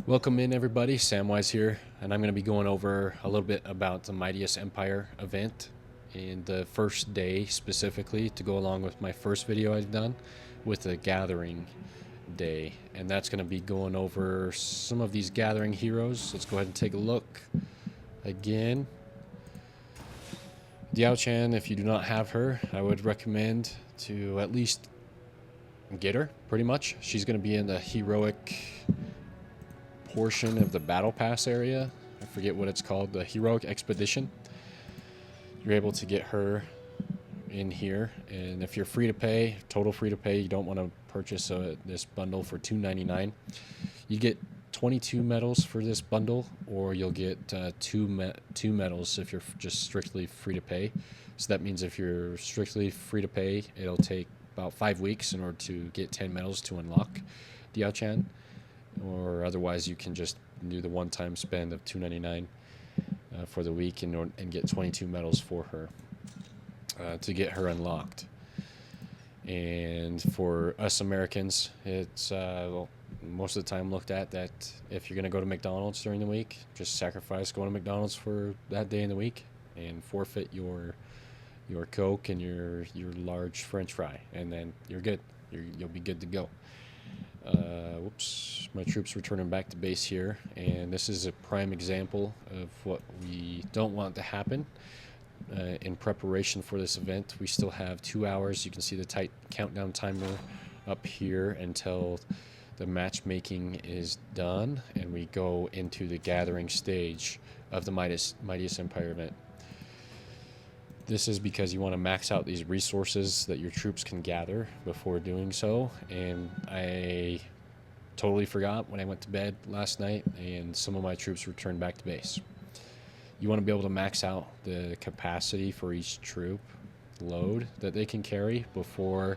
Welcome in everybody, Samwise here, and I'm going to be going over a little bit about the Mightiest Empire event and the first day specifically to go along with my first video I've done with the Gathering Day. And that's going to be going over some of these Gathering heroes. Let's go ahead and take a look again. Diao-chan, if you do not have her, I would recommend to at least get her, pretty much. She's going to be in the heroic portion of the battle pass area. I forget what it's called, the heroic expedition. You're able to get her in here, and if you're free to pay, total free to pay, you don't want to purchase this bundle for $2.99, you get 22 medals for this bundle, or you'll get two medals if you're just strictly free to pay. So that means if you're strictly free to pay, it'll take about 5 weeks in order to get 10 medals to unlock Diao-chan, or otherwise you can just do the one-time spend of $2.99 for the week and get 22 medals for her to get her unlocked. And for us Americans, it's well, most of the time looked at that if you're going to go to McDonald's during the week, just sacrifice going to McDonald's for that day in the week and forfeit your Coke and your large French fry, and then you're good. You'll be good to go. Whoops, my troops returning back to base here, and this is a prime example of what we don't want to happen. In preparation for this event, we still have 2 hours. You can see the tight countdown timer up here until the matchmaking is done and we go into the gathering stage of the Mightiest Empire event. This is because you want to max out these resources that your troops can gather before doing so, and I totally forgot when I went to bed last night and some of my troops returned back to base. You want to be able to max out the capacity for each troop load that they can carry before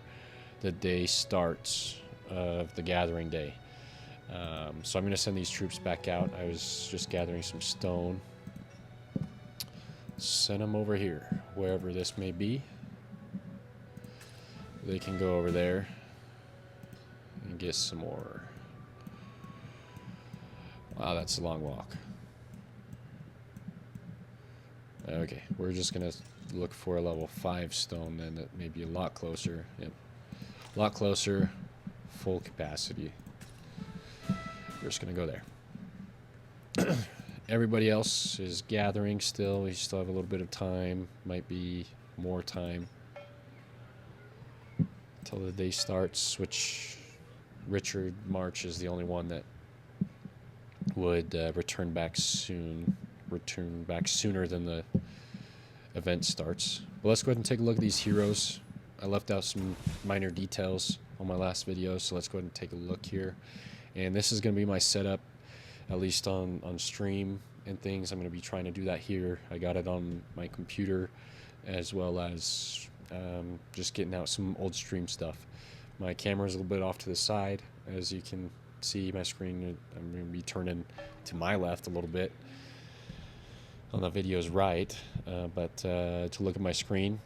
the day starts of the gathering day. So I'm going to send these troops back out. I was just gathering some stone. Send them over here, wherever this may be. They can go over there and get some more. Wow, that's a long walk. Okay, we're just gonna look for a level 5 stone then, that may be a lot closer. Yep, a lot closer, full capacity. We're just gonna go there. Everybody else is gathering still. We still have a little bit of time, might be more time until the day starts, which Richard March is the only one that would return back sooner than the event starts. But let's go ahead and take a look at these heroes. I left out some minor details on my last video, so let's go ahead and take a look here. And this is going to be my setup, at least on stream and things. I'm going to be trying to do that here. I got it on my computer, as well as just getting out some old stream stuff. My camera's a little bit off to the side. As you can see, my screen, I'm going to be turning to my left a little bit. On the video's right, but to look at my screen,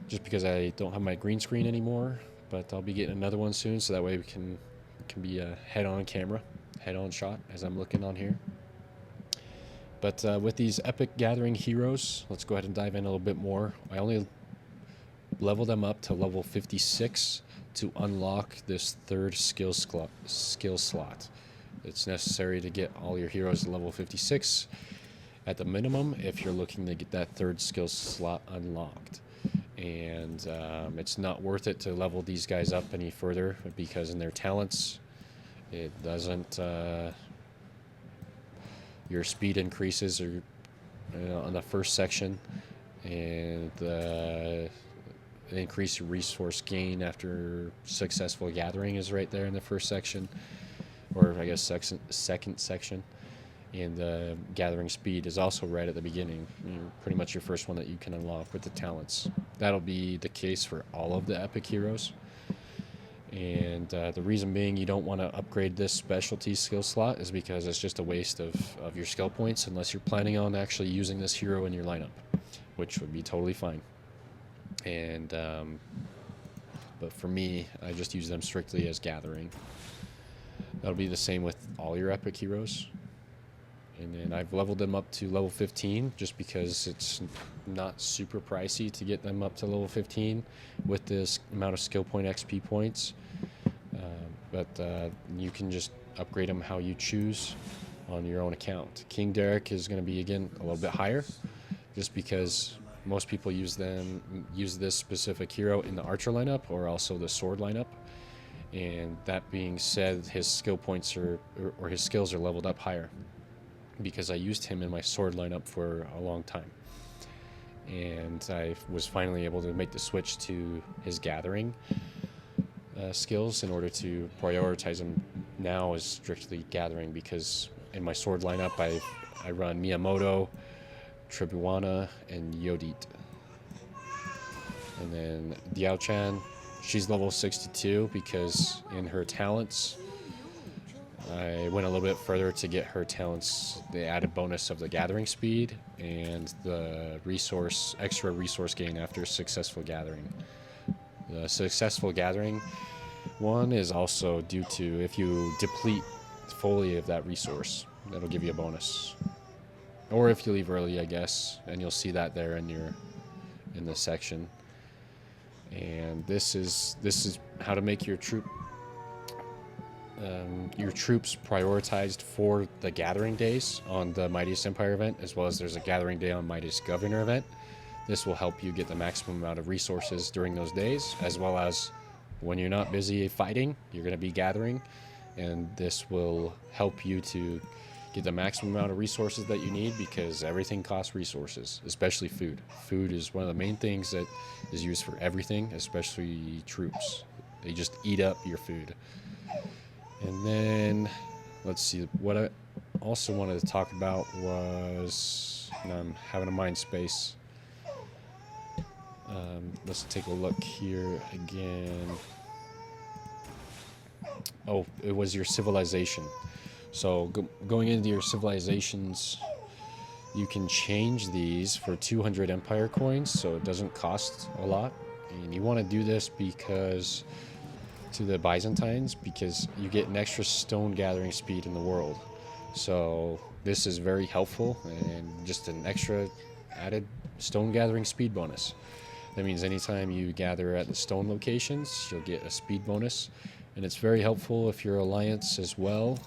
just because I don't have my green screen anymore, but I'll be getting another one soon, so that way we can be a head-on camera, head-on shot as I'm looking on here. But with these epic gathering heroes, let's go ahead and dive in a little bit more. I only level them up to level 56 to unlock this third skill slot. It's necessary to get all your heroes to level 56 at the minimum if you're looking to get that third skill slot unlocked. And it's not worth it to level these guys up any further, because in their talents, it doesn't, your speed increases or on the first section, and the increased resource gain after successful gathering is right there in the first section, or I guess second section. And the gathering speed is also right at the beginning. Pretty much your first one that you can unlock with the talents. That'll be the case for all of the epic heroes. And the reason being you don't want to upgrade this specialty skill slot is because it's just a waste of your skill points, unless you're planning on actually using this hero in your lineup, which would be totally fine. And but for me, I just use them strictly as gathering. That'll be the same with all your epic heroes. And then I've leveled them up to level 15 just because it's not super pricey to get them up to level 15 with this amount of skill point XP points. But you can just upgrade them how you choose on your own account. King Derek is going to be, again, a little bit higher just because most people use this specific hero in the archer lineup or also the sword lineup. And that being said, his skill points or his skills are leveled up higher because I used him in my sword lineup for a long time. And I was finally able to make the switch to his gathering skills in order to prioritize him now as strictly gathering, because in my sword lineup I run Miyamoto, Tribuana, and Yodit. And then Diao-chan, she's level 62 because in her talents I went a little bit further to get her talents, the added bonus of the gathering speed and the extra resource gain after successful gathering. The successful gathering one is also due to if you deplete fully of that resource, that'll give you a bonus. Or if you leave early, I guess, and you'll see that there in this section. And this is how to make your troops prioritized for the gathering days on the Mightiest Empire event, as well as there's a gathering day on Mightiest Governor event. This will help you get the maximum amount of resources during those days, as well as when you're not busy fighting, you're going to be gathering, and this will help you to get the maximum amount of resources that you need, because everything costs resources, especially food. Food is one of the main things that is used for everything, especially troops. They just eat up your food. And then, let's see, what I also wanted to talk about was, now I'm having a mind space. Let's take a look here again. Oh, it was your civilization. So going into your civilizations, you can change these for 200 empire coins, so it doesn't cost a lot. And you want to do this because to the Byzantines, because you get an extra stone gathering speed in the world. So this is very helpful and just an extra added stone gathering speed bonus. That means anytime you gather at the stone locations, you'll get a speed bonus. And it's very helpful if your alliance as well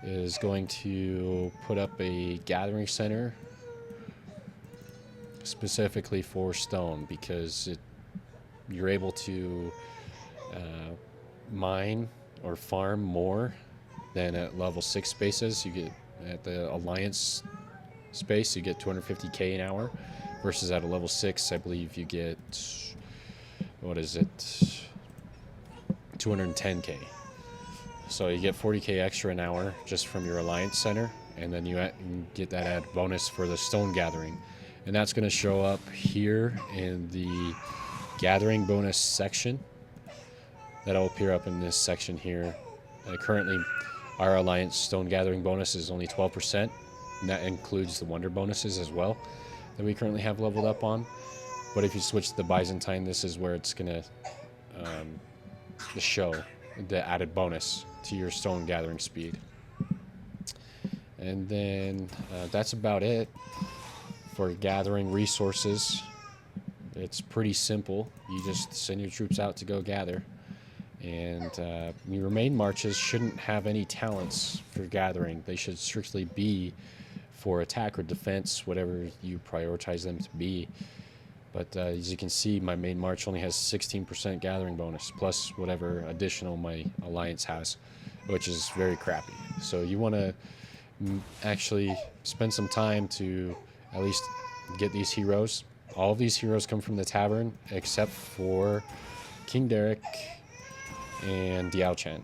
is going to put up a gathering center specifically for stone, because you're able to mine or farm more than at level 6 spaces. You get at the alliance space, you get 250k an hour, versus at a level 6, I believe you get, what is it, 210k. So you get 40k extra an hour just from your alliance center, and then you get that added bonus for the stone gathering. And that's going to show up here in the gathering bonus section. That'll appear up in this section here. Currently, our alliance stone gathering bonus is only 12%, and that includes the wonder bonuses as well that we currently have leveled up on. But if you switch to the Byzantine, this is where it's going to show the added bonus to your stone gathering speed. And then that's about it for gathering resources. It's pretty simple. You just send your troops out to go gather. And your main marches shouldn't have any talents for gathering. They should strictly be for attack or defense, whatever you prioritize them to be. But as you can see, my main march only has 16% gathering bonus, plus whatever additional my alliance has, which is very crappy. So you want to actually spend some time to at least get these heroes. All of these heroes come from the tavern, except for King Derek and Diao-chan.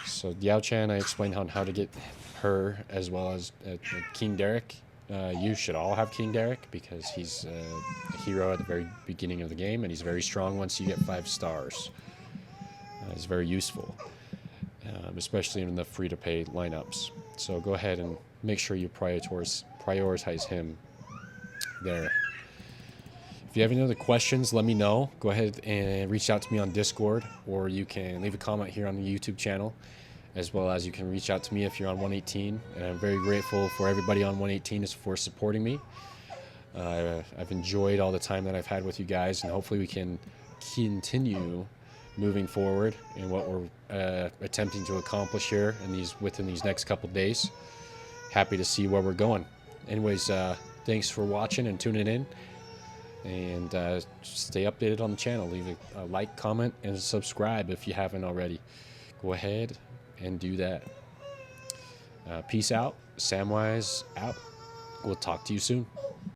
So Diao-chan, I explained on how to get her, as well as King Derek. You should all have King Derek because he's a hero at the very beginning of the game, and he's very strong once you get 5 stars. He's very useful, especially in the free-to-pay lineups. So go ahead and make sure you prioritize him there. If you have any other questions, let me know. Go ahead and reach out to me on Discord, or you can leave a comment here on the YouTube channel, as well as you can reach out to me if you're on 118. And I'm very grateful for everybody on 118 for supporting me. I've enjoyed all the time that I've had with you guys, and hopefully we can continue moving forward in what we're attempting to accomplish here within these next couple days. Happy to see where we're going. Anyways, thanks for watching and tuning in, and stay updated on the channel. Leave a like, comment, and subscribe if you haven't already. Go ahead and do that. Peace out. Samwise out. We'll talk to you soon.